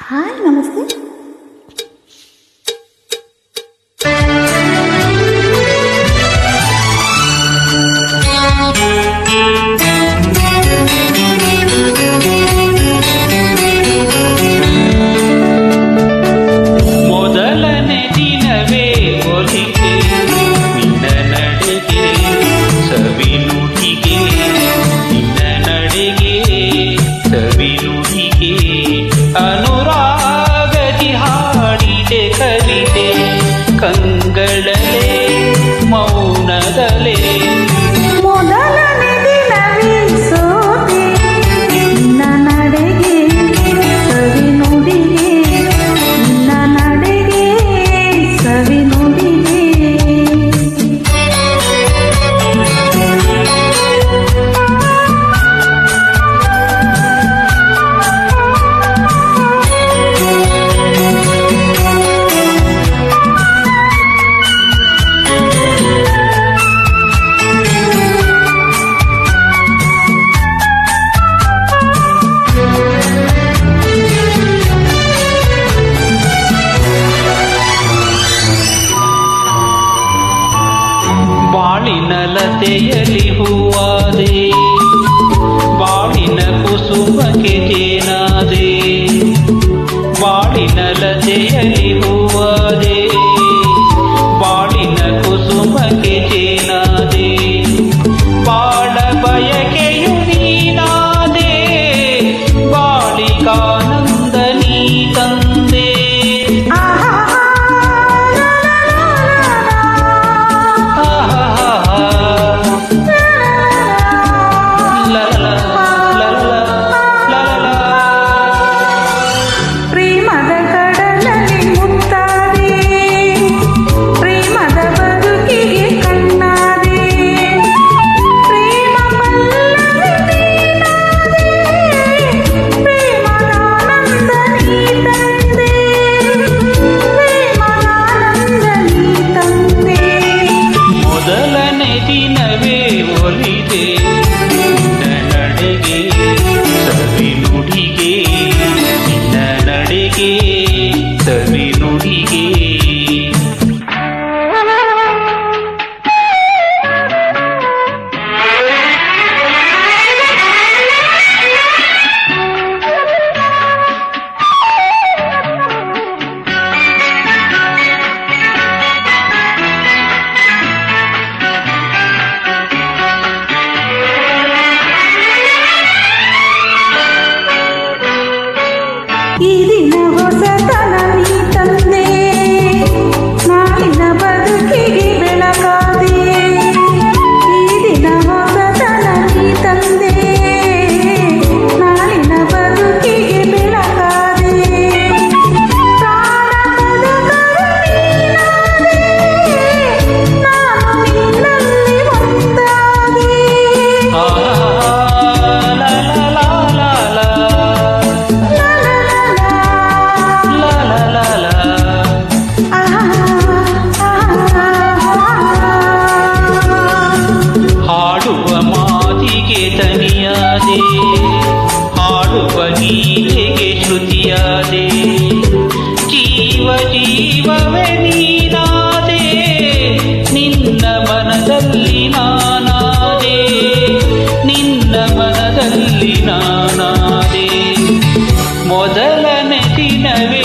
Hi ನಮಸ್ತೆ. ಮೊದಲನೇ ದಿನವೇ ಒಲಿಗೆ ನಿನ್ನ ನಡೆಗೆ ಸವಿನುಡಿಗೆ ನಿನ್ನ ನಡೆಗೆ ಸವಿನುಡಿಗೆ ಅನುರಾಗದಿ ಹಾಡಿದೆ ಕವಿತೆ ಕಂಗಳಲೆ ಮೌನದಲೆ ಮೊದಲನೇ ದಿನವೇ ಸೋತೆ ನಿನ್ನ ನಡೆಗೆ ಸವಿ ನುಡಿಗೆ ನಿನ್ನ ನಡೆಗೆ ಸವಿ ನುಡಿಗೆ. ಬಾಳಿನ ಲತೆಯಲಿ ಹೂವಾದೆ ಬಾಳಿನ ಕುಸುಮಕ್ಕೆ ಜೇನಾದೆ ಬಾಳಿನ ಲತೆಯಲಿ ಹೂವಾದೆ ಬಾಳಿನ ಕುಸುಮಕ್ಕೆ ಜೇನಾದೆ ಬಾಳ ಬಯಕೆಯು ನೀನಾದೆ ಬಾಳಿಕಾನಂದ ನೀ ತಂದೆ ಪ್ರೇಮದ ಕಡಲಲ್ಲಿ ಮುತ್ತಾದೆ ಪ್ರೇಮದ ಬದುಕಿಗೆ ಕಣ್ಣಾದೆ ಪ್ರೇಮ ಪಲ್ಲವಿ ನೀನಾದೆ ಪ್ರೇಮದಾನಂದ ನೀ ತಂದೆ ಪ್ರೇಮದಾನಂದ ನೀ ತಂದೆ. ಮೊದಲನೇ ದಿನವೇ ಒಲಿದೆ ನಿನ್ನ ನಡೆಗೆ ಸವಿ ನುಡಿಗೆ ನಿನ್ನ ನಡೆಗೆ ಸವಿ ನುಡಿಗೆ ಈ ದಿನ ಹೊಸತನ ನೀ ತಂದೆ ನಾಳಿನ ಬದುಕಿಗೆ ಬೆಳಕಾದೆ ಈ ದಿನ ಹೊಸತನ ನೀ ತಂದೆ ನಾಳಿನ ಬದುಕಿಗೆ ಬೆಳಕಾದೆ ಪ್ರಾಣ ಬದುಕಲು ನೀನಾದೆ ನಾನು ನಿನ್ನಲ್ಲಿ ಒಂದಾದೆ. ಲಾ ಲಾ ಲಾ ಲಾ ಹಾಡುವ ಮಾತಿಗೆ ತನಿಯಾದೆ ಹಾಡುವ ಗೀತೆಗೆ ಶ್ರುತಿಯಾದೆ ಜೀವ ಜೀವವೇ ನೀನಾದೆ ನಿನ್ನ ಮನದಲ್ಲಿ ನಾನಾದೆ ನಿನ್ನ ಮನದಲ್ಲಿ ನಾನಾದೆ ಮೊದಲನೇ ದಿನವೇ